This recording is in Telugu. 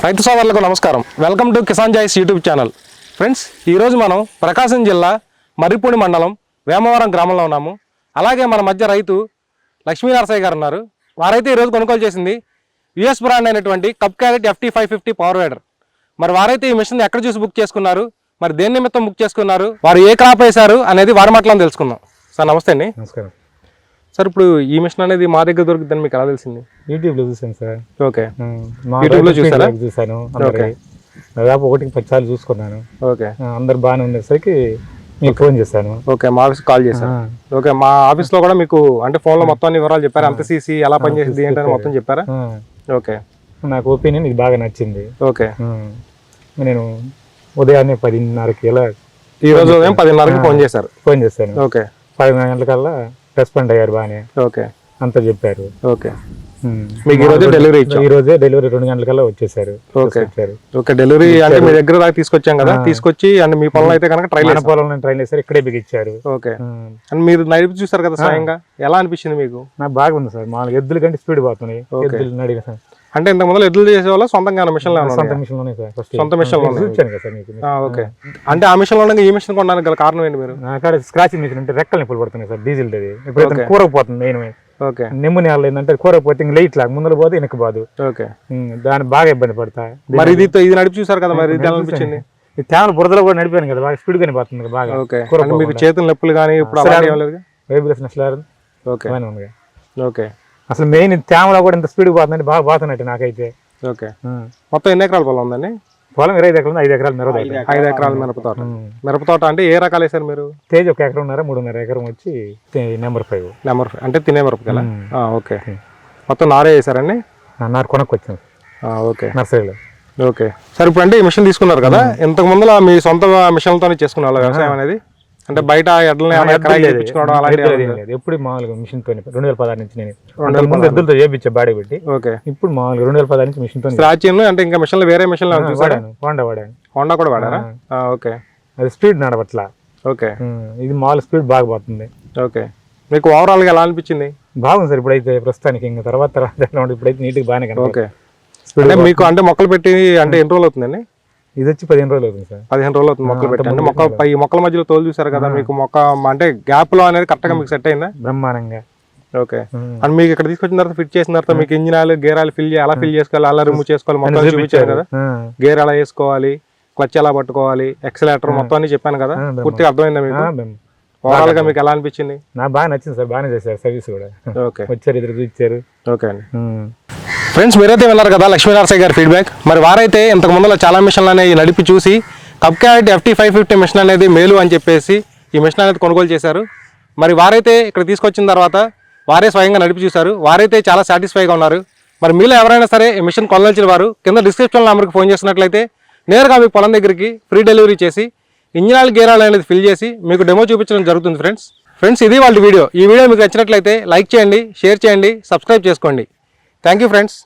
రైతు సోదరులకు నమస్కారం. వెల్కమ్ టు కిసాన్ జాయిస్ యూట్యూబ్ ఛానల్. ఫ్రెండ్స్, ఈరోజు మనం ప్రకాశం జిల్లా మర్రిపూడి మండలం వేమవరం గ్రామంలో ఉన్నాము. అలాగే మన మధ్య రైతు లక్ష్మీనరసయ్య గారు ఉన్నారు. వారైతే ఈరోజు కొనుగోలు చేసింది యుఎస్ బ్రాండ్ అయినటువంటి cup carrot FT550 power wider. మరి వారైతే ఈ మిషన్ ఎక్కడ చూసి బుక్ చేసుకున్నారు, మరి దేని నిమిత్తం బుక్ చేసుకున్నారు, వారు ఏ క్రాప్ వేశారు అనేది వారి మాటలను తెలుసుకుందాం. సార్ నమస్తే అండి. నమస్కారం సార్, ఇప్పుడు ఈ మిషన్ అనేది మా దగ్గర దొరుకుతుందని మీకు ఎలా తెలిసింది? యూట్యూబ్లో చూసాను సార్. ఓకే, యూట్యూబ్లో చూసారా? చూసాను. ఓకే, దాదాపు 1-10 సార్లు చూసుకున్నాను. ఓకే, అందరు బాగానే ఉండేసరికి మీకు ఫోన్ చేశాను. ఓకే, మా ఆఫీస్కి కాల్ చేశాను. ఓకే, మా ఆఫీస్లో కూడా మీకు అంటే ఫోన్లో మొత్తం వివరాలు చెప్పారా? అంత సీసీ ఎలా పనిచేసింది ఏంటని మొత్తం చెప్పారా? ఓకే, నాకు ఒపీనియన్ ఇది బాగా నచ్చింది. ఓకే, నేను ఉదయాన్నే 10:30కి ఇలా ఈరోజు ఉదయం 10:30కి ఫోన్ చేశాను. ఓకే, 10 గంటలకల్లా రెస్పాండ్ అయ్యారు బాగానే. ఓకే, అంతా చెప్పారు. ఓకే, మీకు ఈరోజు డెలివరీ ఇచ్చారు? ఈ రోజే డెలివరీ 2 గంటలకల్లా వచ్చేసారు. ఓకే, డెలివరీ అంటే మీ దగ్గర దాకా తీసుకొచ్చాం కదా, తీసుకొచ్చి అండ్ మీ పొలం అయితే కనుక పొలంలో ట్రైల్ చేశారు, ఇక్కడే బిగిచ్చారు. ఓకే, అండ్ మీరు నడిపి చూసారు కదా స్వయంగా, ఎలా అనిపించింది మీకు? నాకు బాగుంది సార్. మా ఎద్దుల కంటే స్పీడ్ పోతున్నాయి. అంటే ఇంత ముందు ఎద్దులు చేసేవాళ్ళు సొంతంగా మిషన్ సొంత మిషన్ లోనే సార్. సొంత మిషన్ లో చూపించాను కదా సార్ మీకు. ఓకే, అంటే ఆ మిషన్ లో ఈ మిషన్ కొనడానికి గల కారణం ఏంటి? మీరు అక్కడ స్క్రాచింగ్ మిషన్ అంటే రెక్కలు నిప్పులు పడుతున్నాయి సార్, డీజిల్ అది ఇప్పుడు కూరకపోతుంది. మెయిన్ ఓకే, నిమ్ము నేల ఏంటంటే కూరకపోతే ఇంక లైట్ లాగా ముందర పోతే వెనక్కి పోదు. ఓకే, దాన్ని బాగా ఇబ్బంది పడతా. మరి ఇది నడిపి చూసారు కదా, మరి ఇది ఎలా అనిపించింది? ఈ తేమల బురదలో కూడా నడిపాను కదా, బాగా స్పీడ్ గానే పోతుంది బాగా. ఓకే, మీకు చేతులు నొప్పులు కానీ ఇప్పుడు వైబ్రేషన్ అసలు. ఓకే, ఓకే, అసలు మెయిన్ తేమలో కూడా ఇంత స్పీడ్ పోతుందంటే బాగా పోతున్నట్టు నాకైతే. ఓకే, మొత్తం ఎన్ని ఎకరాల పొలం ఉందండి? పొలం 25 ఎకరాలు, 5 ఎకరాలు మిరప. 5 ఎకరాల మిరపతోట. అంటే ఏ రకాలు వేసారు మీరు? తేజ్ 1 ఎకరం 3.5 ఎకరం వచ్చి నెంబర్ 5 అంటే తినే మిరపకాయల. ఓకే, మొత్తం నారే వేసారండి? నారు కొనుక్కొచ్చాను. ఓకే, నర్సరీలో. ఓకే, సరే ఇప్పుడు అంటే ఈ మిషన్ తీసుకున్నారు కదా, ఇంతకు ముందు మీ సొంత మిషన్లతోనే చేసుకున్నారు వ్యవసాయం అనేది? అంటే బయట ఎడ్లని ఎప్పుడు మామూలుగా మిషన్ తో 2016 నుంచి నేను ఎద్దులతో చేయించా బాడీ పెట్టి. ఓకే, ఇప్పుడు మామూలుగా 2016 నుంచి మిషన్ తో స్క్రాచింగ్. అంటే ఇంకా మిషన్లు వేరే మిషన్లు వాడాను. హోండా కూడా వాడారా? ఓకే, అది స్పీడ్ నడవట్లా. ఓకే, ఇది మామూలు స్పీడ్ బాగా పోతుంది. ఓకే, మీకు ఓవరాల్ గా ఎలా అనిపించింది? బాగుంది సార్. ఇప్పుడైతే ప్రస్తుతానికి ఇంకా తర్వాత ఇప్పుడైతే నీట్ గా బాగానే. ఓకే, అంటే మీకు అంటే మొక్కలు పెట్టి అంటే ఎన్ని రోజులు అవుతుందండి? ఇది వచ్చి 15 రోజులు అవుతుంది సార్. 15 రోజులు అవుతుంది మొక్కలు పెట్టి. అంటే ఈ మొక్కల మధ్యలో తోలు చూసారు కదా, మీకు మొక్క అంటే గ్యాప్ లో అనేది కరెక్ట్ గా మీకు సెట్ అయిందా? బ్రహ్మాండంగా. ఓకే, అండ్ మీకు ఇక్కడ తీసుకొచ్చిన తర్వాత ఫిట్ చేసిన తర్వాత మీకు ఇంజిన్ గేరాలు ఎలా ఫిల్ చేసుకోవాలి, అలా రిమూవ్ చేసుకోవాలి మొత్తం చూపించారు కదా. గేర్ ఎలా వేసుకోవాలి, క్లచ్ ఎలా పట్టుకోవాలి, ఎక్సలేటర్ మొత్తం అన్ని చెప్పాను కదా. పూర్తిగా అర్థమైందా మీకు? ఓవరాల్ గా మీకు ఎలా అనిపించింది? నాకు బాగా నచ్చింది సార్. బాగానే చేశారు సర్వీస్ కూడా. ఓకే, వచ్చారు, ఇద్దరు చూపించారు. ఓకే అండి. ఫ్రెండ్స్, మీరైతే విన్నారు కదా లక్ష్మీనరసయ్య గారి ఫీడ్బ్యాక్. మరి వారైతే ఇంతకు ముందులో చాలా మిషన్లు అనేవి నడిపి చూసి కప్ క్యారెట్ FT550 మిషన్ అనేది మేలు అని చెప్పేసి ఈ మిషన్ అనేది కొనుగోలు చేశారు. మరి వారైతే ఇక్కడ తీసుకొచ్చిన తర్వాత వారే స్వయంగా నడిపి చూశారు. వారైతే చాలా సాటిస్ఫైగా ఉన్నారు. మరి మీలో ఎవరైనా సరే ఈ మిషన్ కొనవలసిన వారు కింద డిస్క్రిప్షన్ నెంబర్కి ఫోన్ చేసినట్లయితే నేరుగా మీకు పొలం దగ్గరికి ఫ్రీ డెలివరీ చేసి ఇంజిన్ గేరాలు అనేది ఫిల్ చేసి మీకు డెమో చూపించడం జరుగుతుంది. ఫ్రెండ్స్, ఇది వాళ్ళ వీడియో. ఈ వీడియో మీకు నచ్చినట్లయితే లైక్ చేయండి, షేర్ చేయండి, సబ్స్క్రైబ్ చేసుకోండి. Thank you friends.